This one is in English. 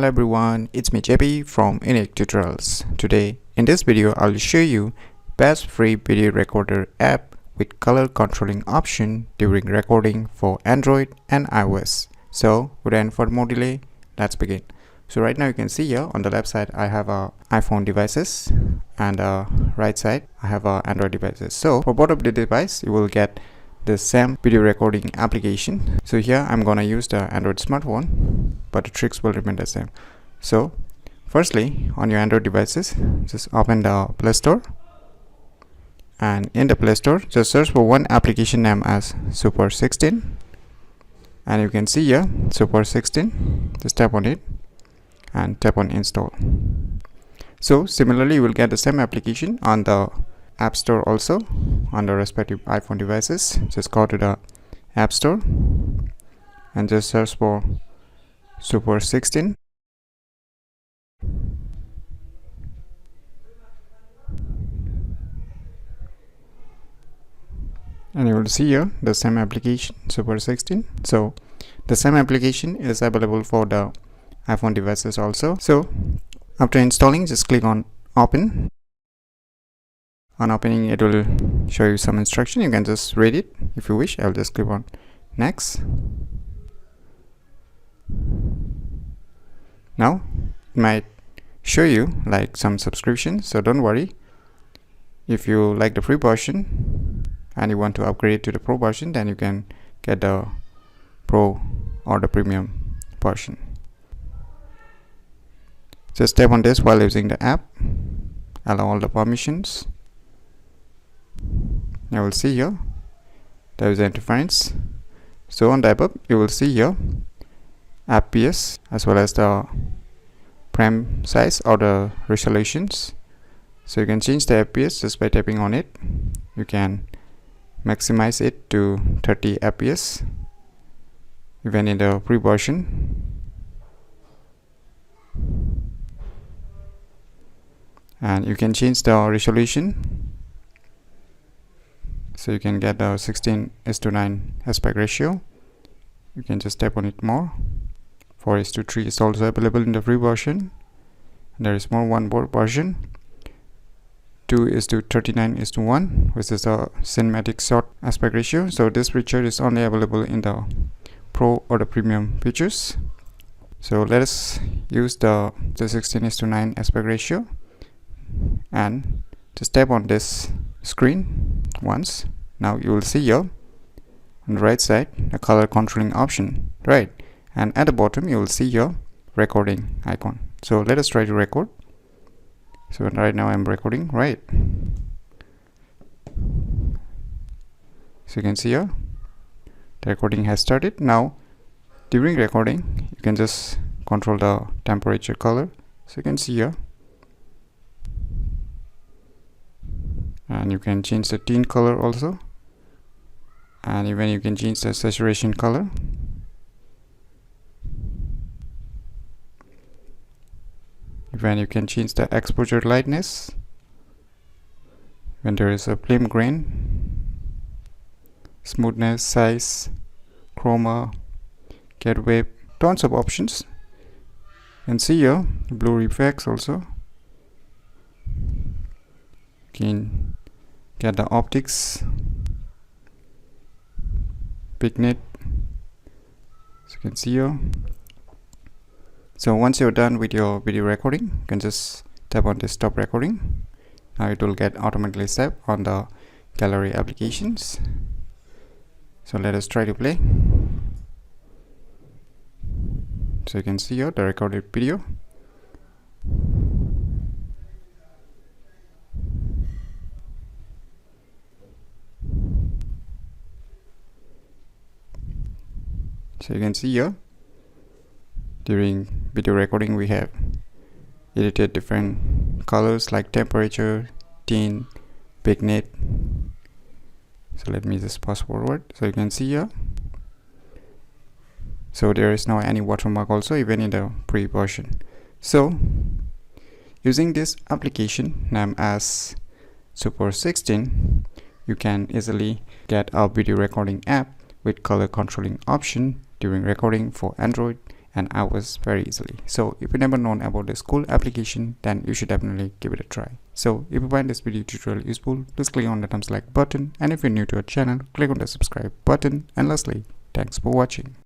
Hello everyone, it's me JP from UniqueTutorials. Today in this video I'll show you best free video recorder app with color controlling option during recording for Android and iOS. So without any further more delay, let's begin. So right now you can see here on the left side I have iPhone devices and right side I have Android devices. So for both of the device you will get the same video recording application. So here I'm gonna use the Android smartphone, but the tricks will remain the same. So firstly, on your Android devices, just open the Play Store, and in the Play Store just search for one application name as Super 16, and you can see here Super 16. Just tap on it and tap on install. So similarly you will get the same application on the App Store also on the respective iPhone devices. Just go to the App Store and just search for Super 16. And you will see here the same application Super 16. So the same application is available for the iPhone devices also. So after installing, just click on open. On opening, it will show you some instruction. You can just read it if you wish. I'll just click on next. Now it might show you like some subscriptions, so don't worry. If you like the free version and you want to upgrade to the pro version, then you can get the pro or the premium version. Just tap on this while using the app. Allow all the permissions. You will see here there is interference. So on the above you will see here FPS as well as the frame size or the resolutions. So you can change the FPS just by tapping on it. You can maximize it to 30 FPS even in the free version, and you can change the resolution. So you can get the 16:9 aspect ratio. You can just tap on it more. 4:3 is also available in the free version. There is more one more version. 2:39:1, which is a cinematic short aspect ratio. So this feature is only available in the pro or the premium features. So let us use the 16:9 aspect ratio and just tap on this screen once. Now you will see here on the right side the color controlling option, right? And at the bottom you will see your recording icon. So let us try to record. So right now I'm recording, right? So you can see here the recording has started. Now during recording you can just control the temperature color. So you can see here, and you can change the tint color also, and even you can change the saturation color. Even you can change the exposure lightness when there is a flame grain, smoothness, size, chroma, get wave, tons of options. And see here blur effects also. You can get the optics, picnic, so you can see here. So once you're done with your video recording, you can just tap on the stop recording. Now it will get automatically saved on the gallery applications. So let us try to play. So you can see here the recorded video. So you can see here during video recording we have edited different colors like temperature, tint, vignette. So let me just fast forward. So you can see here. So there is no any watermark also even in the pre version. So using this application named as Super 16, you can easily get a video recording app with color controlling option during recording for Android and iOS very easily. So if you never known about this cool application, then you should definitely give it a try. So if you find this video tutorial useful, please click on the thumbs like button, and if you're new to our channel, click on the subscribe button. And lastly, thanks for watching.